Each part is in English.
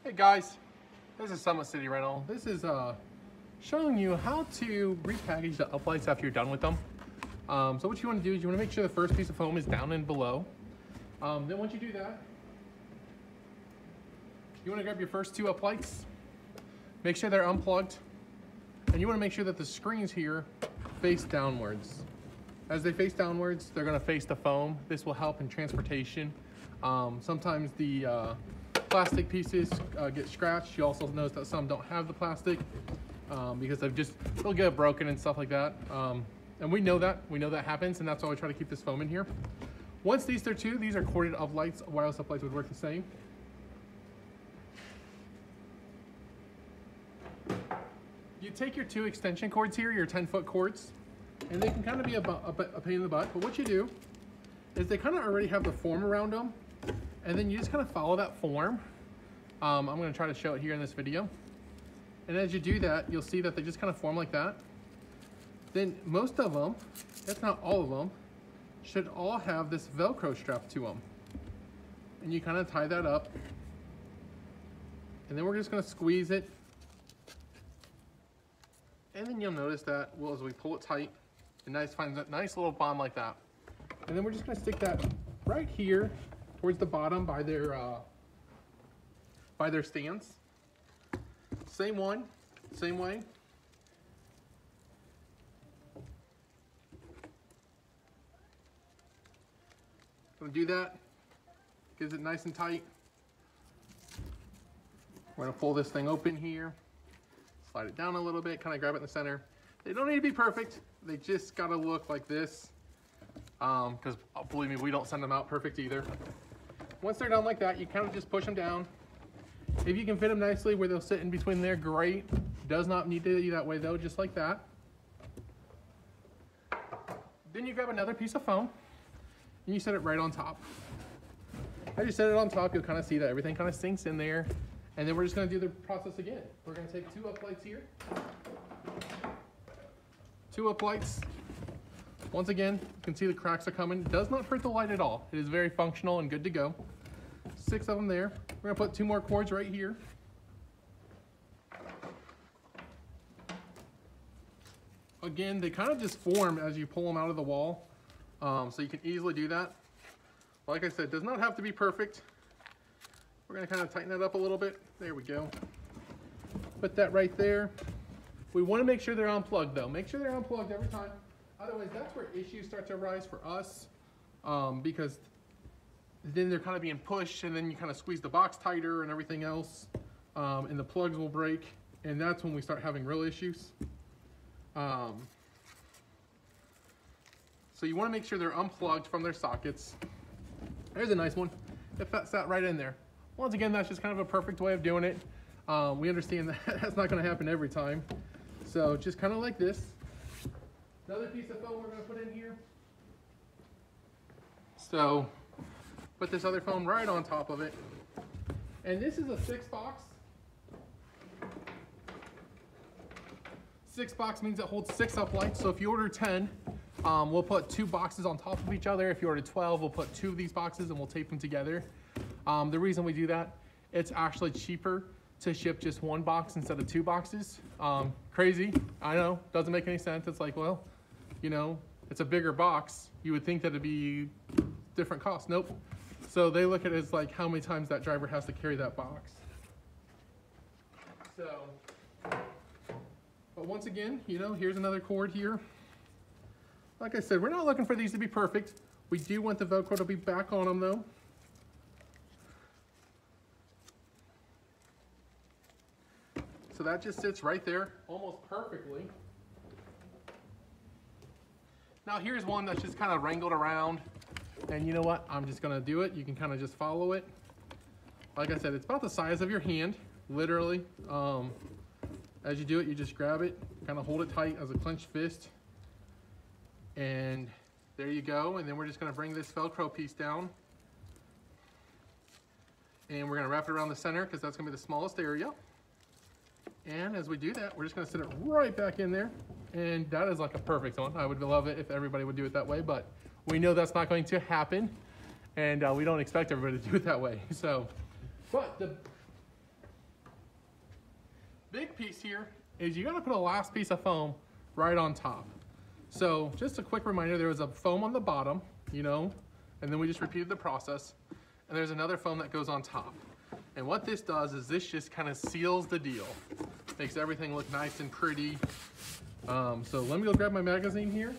Hey guys, this is Summit City Rental. This is showing you how to repackage the uplights after you're done with them. So what you want to do is you want to make sure the first piece of foam is down and below. Then once you do that, you want to grab your first two uplights, make sure they're unplugged, and you want to make sure that the screens here face downwards. As they face downwards, they're going to face the foam. This will help in transportation. Sometimes the plastic pieces get scratched. You also notice that some don't have the plastic because they'll get broken and stuff like that. And we know that happens, and that's why we try to keep this foam in here. Once these are corded uplights. Wireless uplights would work the same. You take your two extension cords here, your 10-foot cords, and they can kind of be a pain in the butt, but what you do is they kind of already have the form around them, and then you just kind of follow that form. I'm going to try to show it here in this video. And as you do that, you'll see that they just kind of form like that. Then most of them, if not all of them, should all have this Velcro strap to them. And you kind of tie that up. And then we're just going to squeeze it. And then you'll notice that, well, as we pull it tight, it finds a nice little bond like that. And then we're just going to stick that right here towards the bottom by their stands. Same one, same way. Gonna do that. Gives it nice and tight. We're gonna pull this thing open here. Slide it down a little bit, kind of grab it in the center. They don't need to be perfect. They just gotta look like this. Because believe me, we don't send them out perfect either. Once they're done like that, you kind of just push them down. If you can fit them nicely where they'll sit in between there, great. Does not need to be that way though, just like that. Then you grab another piece of foam and you set it right on top. As you set it on top, you'll kind of see that everything kind of sinks in there. And then we're just going to do the process again. We're going to take two uplights here. Two uplights. Once again, you can see the cracks are coming. It does not hurt the light at all. It is very functional and good to go. 6 of them there. We're going to put 2 more cords right here. Again, they kind of just form as you pull them out of the wall. So you can easily do that. Like I said, it does not have to be perfect. We're going to kind of tighten that up a little bit. There we go. Put that right there. We want to make sure they're unplugged though. Make sure they're unplugged every time. Otherwise, that's where issues start to arise for us because then they're kind of being pushed and then you kind of squeeze the box tighter and everything else. And the plugs will break. And that's when we start having real issues. So you want to make sure they're unplugged from their sockets. There's a nice one. It sat right in there. Once again, that's just kind of a perfect way of doing it. We understand that that's not going to happen every time. So just kind of like this. Another piece of foam we're going to put in here. So put this other foam right on top of it. And this is a 6-box. 6-box means it holds 6 uplights. So if you order 10, we'll put 2 boxes on top of each other. If you order 12, we'll put 2 of these boxes and we'll tape them together. The reason we do that, it's actually cheaper to ship just 1 box instead of 2 boxes. Crazy, I know, doesn't make any sense. It's like, well, you know, it's a bigger box. You would think that it'd be different cost. Nope. So they look at it as like how many times that driver has to carry that box. So, but once again, you know, here's another cord here. Like I said, we're not looking for these to be perfect. We do want the Velcro to be back on them though. So that just sits right there almost perfectly. Now here's one that's just kind of wrangled around. And you know what? I'm just gonna do it. You can kind of just follow it. Like I said, it's about the size of your hand, literally. As you do it, you just grab it, kind of hold it tight as a clenched fist. And there you go. And then we're just gonna bring this Velcro piece down. And we're gonna wrap it around the center because that's gonna be the smallest area. And as we do that, we're just gonna sit it right back in there. And that is like a perfect one. I would love it if everybody would do it that way, but we know that's not going to happen. And we don't expect everybody to do it that way. So, but big piece here is you gotta put a last piece of foam right on top. So just a quick reminder, there was a foam on the bottom, you know, and then we just repeated the process. And there's another foam that goes on top. And what this does is this just kind of seals the deal. Makes everything look nice and pretty. So let me go grab my magazine here.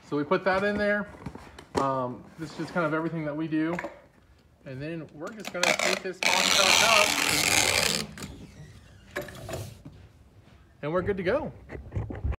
So we put that in there. This is just kind of everything that we do. And then we're just gonna take this box back up and we're good to go.